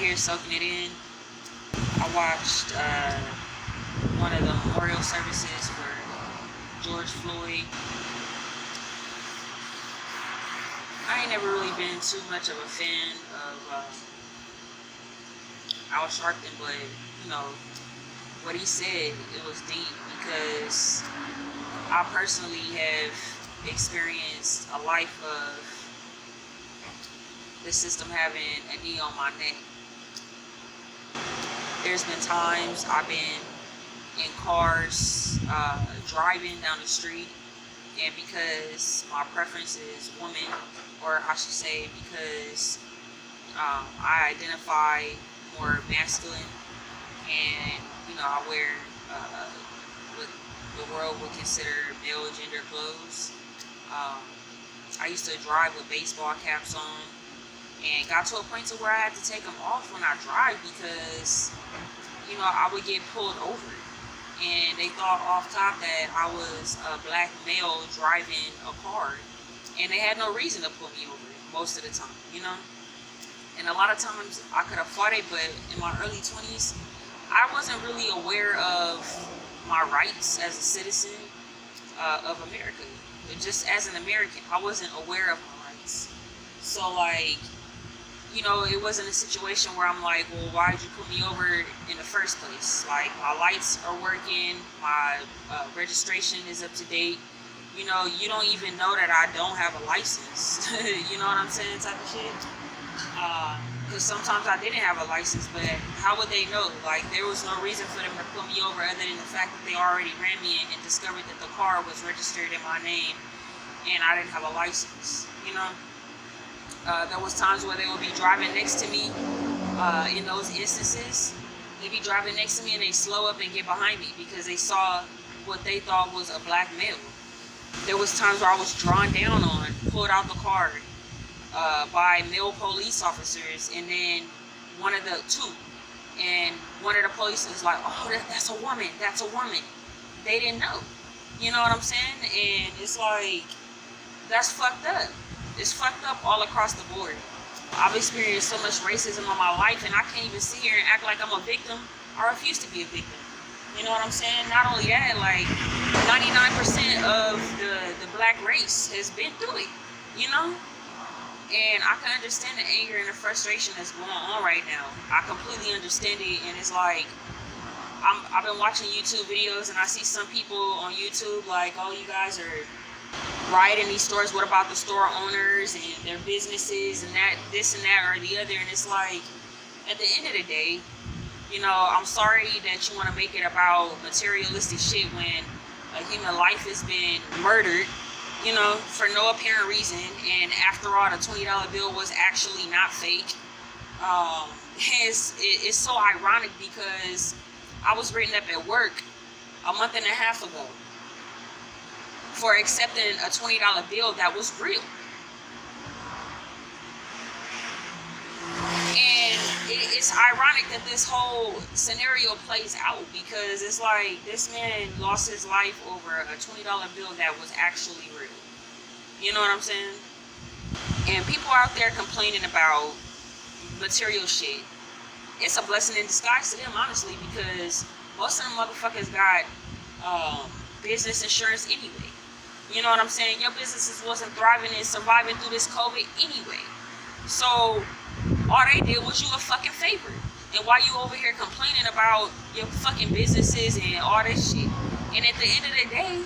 here soaking it in. I watched one of the memorial services for George Floyd. I ain't never really been too much of a fan of Al Sharpton, but you know what he said, it was deep, because I personally have experienced a life of the system having a knee on my neck. There's been times I've been in cars driving down the street, and because my preference is woman, or I should say because I identify more masculine, and you know, I wear what the world would consider male gender clothes. I used to drive with baseball caps on, and got to a point to where I had to take them off when I drive, because you know, I would get pulled over, and they thought off top that I was a black male driving a car, and they had no reason to pull me over most of the time, you know. And a lot of times I could have fought it, but in my early 20s, I wasn't really aware of my rights as a citizen of America. Just as an American, I wasn't aware of my rights. So like, you know, it wasn't a situation where I'm like, well, why did you put me over in the first place? Like, my lights are working, my registration is up to date. You know, you don't even know that I don't have a license. You know what I'm saying, type of shit. Because sometimes I didn't have a license, but how would they know? Like, there was no reason for them to pull me over other than the fact that they already ran me and discovered that the car was registered in my name and I didn't have a license, you know? There was times where they would be driving next to me in those instances. They'd be driving next to me and they slow up and get behind me because they saw what they thought was a black male. There was times where I was drawn down on, pulled out the car by male police officers, and then one of the police was like, oh, that's a woman, that's a woman. They didn't know. You know what I'm saying? And it's like, that's fucked up. It's fucked up all across the board. I've experienced so much racism in my life, and I can't even sit here and act like I'm a victim. I refuse to be a victim. You know what I'm saying? Not only that, like 99% of the black race has been through it, you know? And I can understand the anger and the frustration that's going on right now. I completely understand it, and it's like, I've been watching YouTube videos, and I see some people on YouTube like, oh, you guys are rioting these stores. What about the store owners and their businesses and that, this and that or the other? And it's like, at the end of the day, you know, I'm sorry that you want to make it about materialistic shit when a human life has been murdered, you know, for no apparent reason. And after all, the $20 bill was actually not fake. It's so ironic because I was written up at work a month and a half ago for accepting a $20 bill that was real. And it's ironic that this whole scenario plays out, because it's like this man lost his life over a $20 bill that was actually real. You know what I'm saying? And people out there complaining about material shit, it's a blessing in disguise to them, honestly, because most of them motherfuckers got business insurance anyway. You know what I'm saying? Your businesses wasn't thriving and surviving through this COVID anyway. So all they did was you a fucking favor. And while you over here complaining about your fucking businesses and all this shit, and at the end of the day,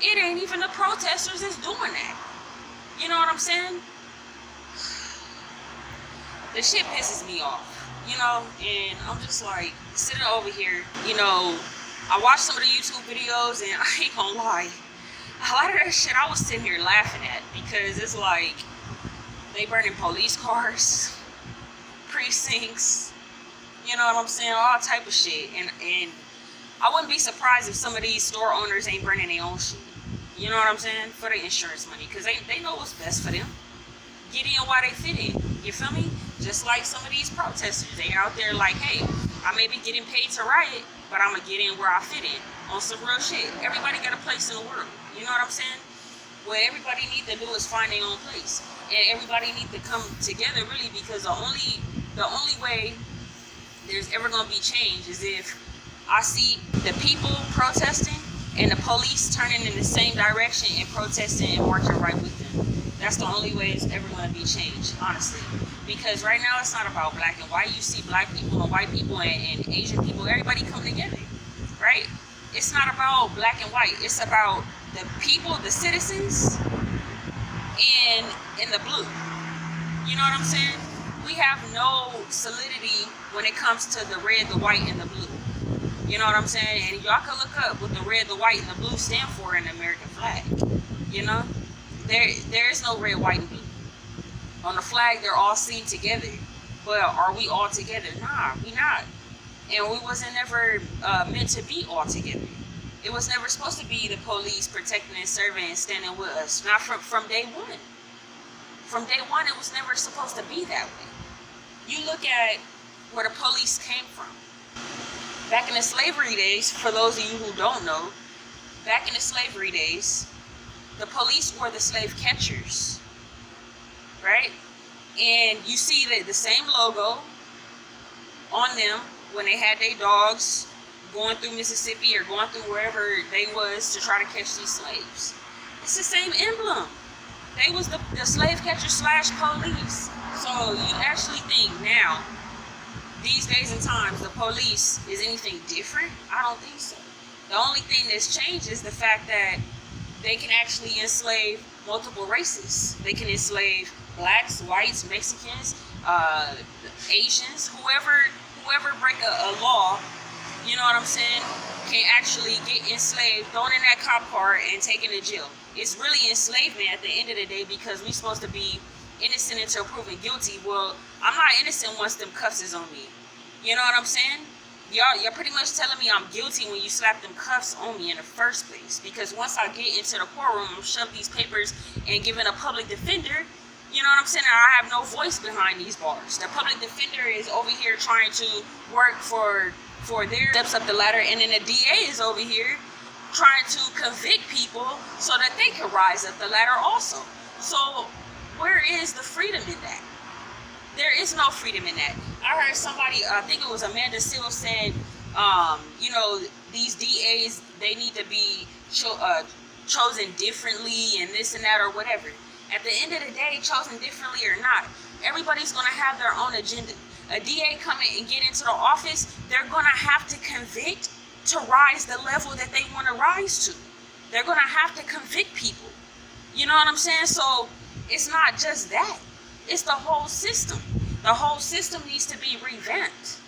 it ain't even the protesters that's doing that. You know what I'm saying? The shit pisses me off, you know, and I'm just like sitting over here, you know, I watched some of the YouTube videos, and I ain't gonna lie, a lot of that shit I was sitting here laughing at, because it's like they burning police cars, precincts, you know what I'm saying, all type of shit. And I wouldn't be surprised if some of these store owners ain't burning their own shit, you know what I'm saying, for the insurance money, because they know what's best for them. Get in while they fit in, you feel me? Just like some of these protesters, they out there like, hey, I may be getting paid to riot, but I'm gonna get in where I fit in on some real shit. Everybody got a place in the world, you know what I'm saying? What everybody need to do is find their own place, and everybody need to come together, really, because the only way there's ever going to be change is if I see the people protesting and the police turning in the same direction and protesting and marching right with them. That's the only way it's ever going to be changed, honestly. Because right now it's not about black and white. You see black people and white people and Asian people, everybody come together, right? It's not about black and white. It's about the people, the citizens, in the blue. You know what I'm saying? We have no solidity when it comes to the red, the white, and the blue. You know what I'm saying? And y'all can look up what the red, the white, and the blue stand for in the American flag. You know? There is no red, white, and blue. On the flag, they're all seen together. But are we all together? Nah, we not. And we wasn't never meant to be all together. It was never supposed to be the police protecting and serving and standing with us. Not from day one. From day one, it was never supposed to be that way. You look at where the police came from. Back in the slavery days, for those of you who don't know, back in the slavery days, the police were the slave catchers, right? And you see the same logo on them when they had their dogs going through Mississippi or going through wherever they was to try to catch these slaves. It's the same emblem. They was the slave catcher / police. So you actually think now, these days and times, the police is anything different? I don't think so. The only thing that's changed is the fact that they can actually enslave multiple races. They can enslave blacks, whites, Mexicans, Asians, whoever break a law, you know what I'm saying, can actually get enslaved, thrown in that cop car, and taken to jail. It's really enslavement at the end of the day, because we're supposed to be innocent until proven guilty. Well, I'm not innocent once them cuffs is on me. You know what I'm saying? You're pretty much telling me I'm guilty when you slap them cuffs on me in the first place. Because once I get into the courtroom, I'm shove these papers and giving a public defender, you know what I'm saying? I have no voice behind these bars. The public defender is over here trying to work for their steps up the ladder, and then the DA is over here trying to convict people so that they can rise up the ladder also. So where is the freedom in that? There is no freedom in that. I heard somebody, I think it was Amanda Seales, said, you know, these DAs, they need to be chosen differently and this and that or whatever. At the end of the day, chosen differently or not, everybody's going to have their own agenda. A DA coming and get into the office, they're going to have to convict to rise the level that they want to rise to. They're going to have to convict people. You know what I'm saying? So it's not just that. It's the whole system. The whole system needs to be revamped.